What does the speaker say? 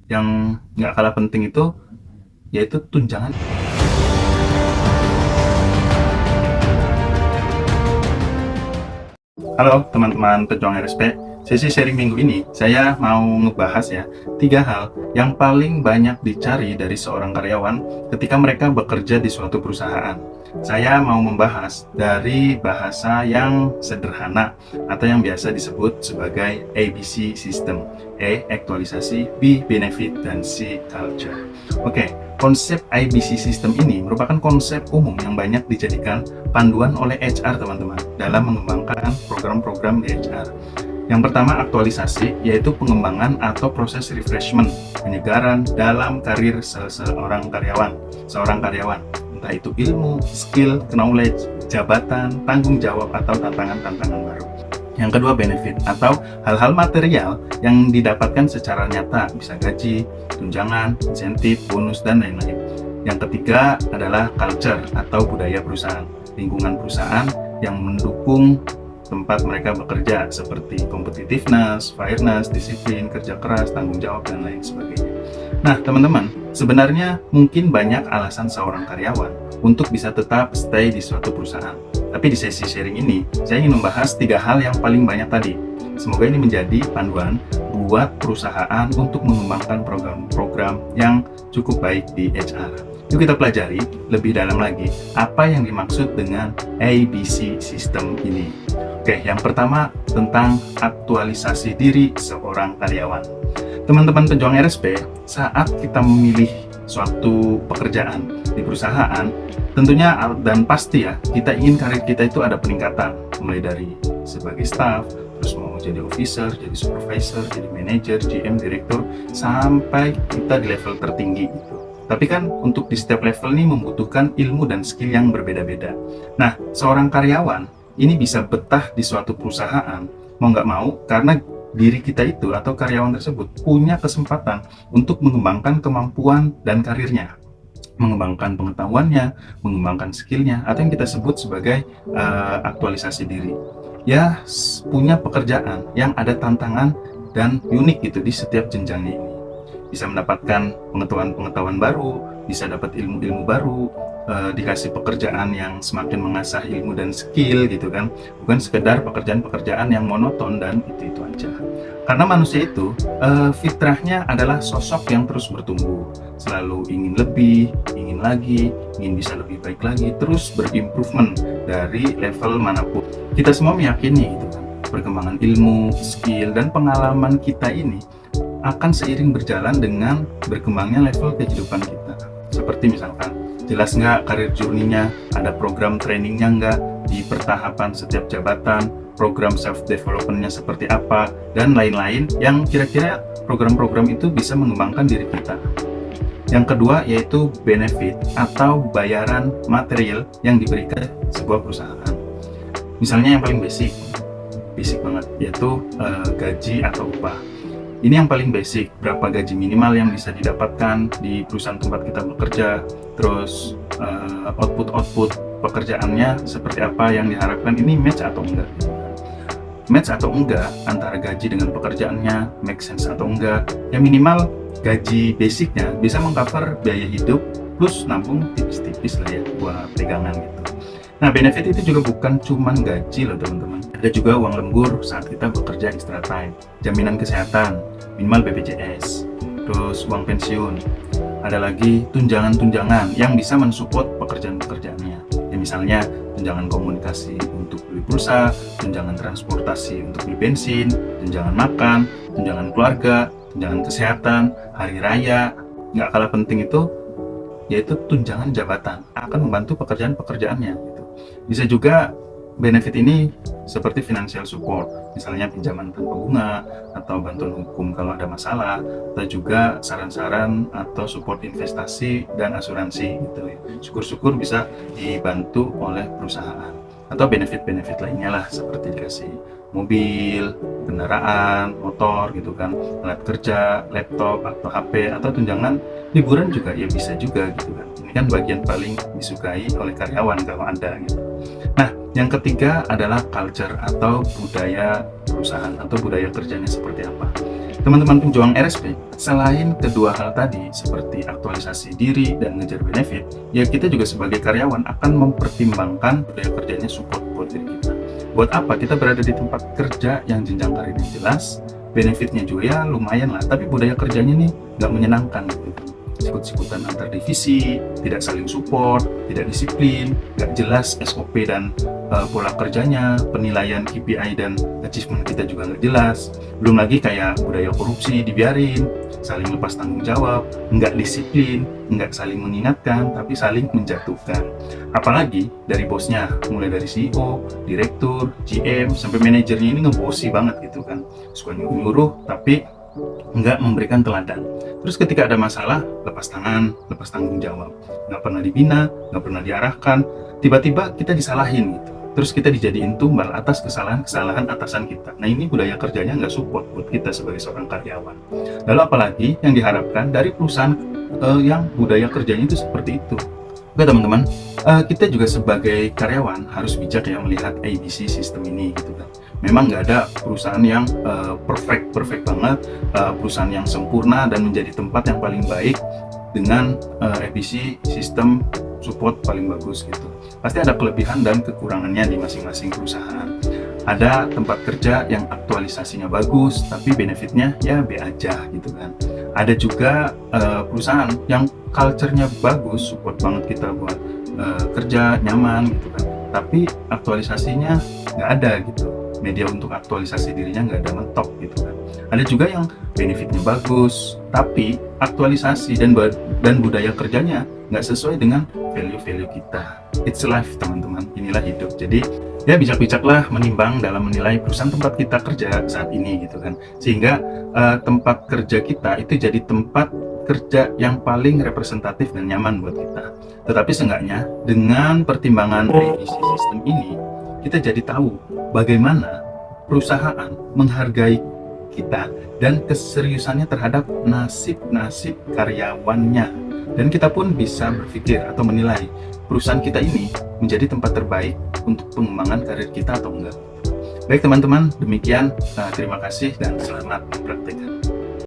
yang nggak kalah penting itu yaitu tunjangan. Halo teman-teman pejuang RSP, sesi sharing minggu ini saya mau ngebahas ya 3 hal yang paling banyak dicari dari seorang karyawan ketika mereka bekerja di suatu perusahaan. Saya mau membahas dari bahasa yang sederhana atau yang biasa disebut sebagai ABC System. A. Aktualisasi, B. Benefit, dan C. Culture. Oke, konsep ABC System ini merupakan konsep umum yang banyak dijadikan panduan oleh HR teman-teman dalam mengembangkan program-program di HR. Yang pertama, aktualisasi, yaitu pengembangan atau proses refreshment, penyegaran dalam karir seorang karyawan. Entah itu ilmu, skill, knowledge, jabatan, tanggung jawab, atau tantangan-tantangan baru. Yang kedua, benefit atau hal-hal material yang didapatkan secara nyata, bisa gaji, tunjangan, insentif, bonus, dan lain-lain. Yang ketiga adalah culture atau budaya perusahaan, lingkungan perusahaan yang mendukung tempat mereka bekerja seperti competitiveness, fairness, disiplin, kerja keras, tanggung jawab, dan lain sebagainya. Nah, teman-teman, sebenarnya mungkin banyak alasan seorang karyawan untuk bisa tetap stay di suatu perusahaan. Tapi di sesi sharing ini, saya ingin membahas 3 hal yang paling banyak tadi. Semoga ini menjadi panduan buat perusahaan untuk mengembangkan program-program yang cukup baik di HR. Yuk kita pelajari lebih dalam lagi apa yang dimaksud dengan ABC System ini. Oke, yang pertama tentang aktualisasi diri seorang karyawan. Teman-teman pejuang RSP, saat kita memilih suatu pekerjaan di perusahaan, tentunya dan pasti ya, kita ingin karir kita itu ada peningkatan, mulai dari sebagai staff, terus mau jadi officer, jadi supervisor, jadi manager, GM, direktur, sampai kita di level tertinggi gitu. Tapi kan untuk di setiap level ini membutuhkan ilmu dan skill yang berbeda-beda. Nah, seorang karyawan ini bisa betah di suatu perusahaan, mau nggak mau, karena diri kita itu atau karyawan tersebut punya kesempatan untuk mengembangkan kemampuan dan karirnya, mengembangkan pengetahuannya, mengembangkan skillnya, atau yang kita sebut sebagai aktualisasi diri. Ya, punya pekerjaan yang ada tantangan dan unik gitu di setiap jenjangnya ini. Bisa mendapatkan pengetahuan-pengetahuan baru, bisa dapat ilmu-ilmu baru, dikasih pekerjaan yang semakin mengasah ilmu dan skill gitu kan, bukan sekedar pekerjaan-pekerjaan yang monoton dan itu aja. Karena manusia itu fitrahnya adalah sosok yang terus bertumbuh, selalu ingin lebih, ingin lagi, ingin bisa lebih baik lagi, terus berimprovement dari level manapun. Kita semua meyakini gitu kan, perkembangan ilmu, skill, dan pengalaman kita ini akan seiring berjalan dengan berkembangnya level kehidupan kita. Seperti misalkan, jelas nggak karir journey-nya, ada program trainingnya nggak, di pertahapan setiap jabatan, program self-development-nya seperti apa, dan lain-lain yang kira-kira program-program itu bisa mengembangkan diri kita. Yang kedua yaitu benefit atau bayaran material yang diberikan sebuah perusahaan. Misalnya yang paling basic banget, yaitu gaji atau upah. Ini yang paling basic, berapa gaji minimal yang bisa didapatkan di perusahaan tempat kita bekerja, terus output pekerjaannya seperti apa yang diharapkan, ini match atau enggak. Match atau enggak antara gaji dengan pekerjaannya, make sense atau enggak. Yang minimal gaji basicnya bisa mengcover biaya hidup, plus nabung tipis-tipis lah ya buat pegangan gitu. Nah, benefit itu juga bukan cuman gaji loh teman-teman. Ada juga uang lembur saat kita bekerja extra time, jaminan kesehatan, minimal BPJS, terus uang pensiun. Ada lagi tunjangan-tunjangan yang bisa mensupport pekerjaan-pekerjaannya. Ya, misalnya tunjangan komunikasi untuk beli pulsa, tunjangan transportasi untuk beli bensin, tunjangan makan, tunjangan keluarga, tunjangan kesehatan, hari raya. Nggak kalah penting itu yaitu tunjangan jabatan akan membantu pekerjaan-pekerjaannya gitu. Bisa juga benefit ini seperti financial support, misalnya pinjaman tanpa bunga atau bantuan hukum kalau ada masalah, atau juga saran-saran atau support investasi dan asuransi gitu ya. Syukur-syukur bisa dibantu oleh perusahaan. Atau benefit-benefit lainnya lah, seperti dikasih mobil, kendaraan, motor gitu kan, alat kerja, laptop atau HP, atau tunjangan liburan juga ya bisa juga gitu kan. Ini kan bagian paling disukai oleh karyawan kalau ada gitu. Nah, yang ketiga adalah culture atau budaya perusahaan atau budaya kerjanya seperti apa. Teman-teman penjuang RSP, selain kedua hal tadi seperti aktualisasi diri dan ngejar benefit, ya kita juga sebagai karyawan akan mempertimbangkan budaya kerjanya support buat diri kita. Buat apa kita berada di tempat kerja yang jenjang karirnya jelas, benefitnya juga ya lumayan lah, tapi budaya kerjanya nih nggak menyenangkan gitu. Sikut-sikutan antar divisi, tidak saling support, tidak disiplin, nggak jelas SOP dan pola kerjanya, penilaian KPI dan achievement kita juga nggak jelas. Belum lagi kayak budaya korupsi dibiarin, saling lepas tanggung jawab, nggak disiplin, nggak saling mengingatkan, tapi saling menjatuhkan. Apalagi dari bosnya, mulai dari CEO, direktur, GM, sampai manajernya ini ngebosi banget gitu kan. Suka nyuruh-nyuruh, tapi nggak memberikan teladan. Terus ketika ada masalah, lepas tangan, lepas tanggung jawab. Nggak pernah dibina, nggak pernah diarahkan, tiba-tiba kita disalahin gitu. Terus kita dijadiin tumbal atas kesalahan-kesalahan atasan kita. Nah ini budaya kerjanya nggak support buat kita sebagai seorang karyawan. Lalu apalagi yang diharapkan dari perusahaan yang budaya kerjanya itu seperti itu. Oke teman-teman, kita juga sebagai karyawan harus bijak ya melihat ABC sistem ini gitu kan. Memang nggak ada perusahaan yang perfect banget, perusahaan yang sempurna dan menjadi tempat yang paling baik dengan ABC sistem support paling bagus gitu. Pasti ada kelebihan dan kekurangannya di masing-masing perusahaan. Ada tempat kerja yang aktualisasinya bagus, tapi benefitnya ya B aja gitu kan. Ada juga perusahaan yang culture-nya bagus, support banget kita buat kerja nyaman gitu kan. Tapi aktualisasinya nggak ada gitu. Media untuk aktualisasi dirinya nggak ada mentok gitu kan. Ada juga yang benefitnya bagus, tapi aktualisasi dan budaya kerjanya nggak sesuai dengan value-value kita. It's life teman-teman, inilah hidup. Jadi ya bijak-bijaklah menimbang dalam menilai perusahaan tempat kita kerja saat ini gitu kan. Sehingga tempat kerja kita itu jadi tempat kerja yang paling representatif dan nyaman buat kita. Tetapi seenggaknya dengan pertimbangan revisi sistem ini, kita jadi tahu bagaimana perusahaan menghargai kita dan keseriusannya terhadap nasib-nasib karyawannya. Dan kita pun bisa berpikir atau menilai perusahaan kita ini menjadi tempat terbaik untuk pengembangan karir kita atau enggak. Baik teman-teman, demikian. Terima kasih dan selamat mempraktikkan.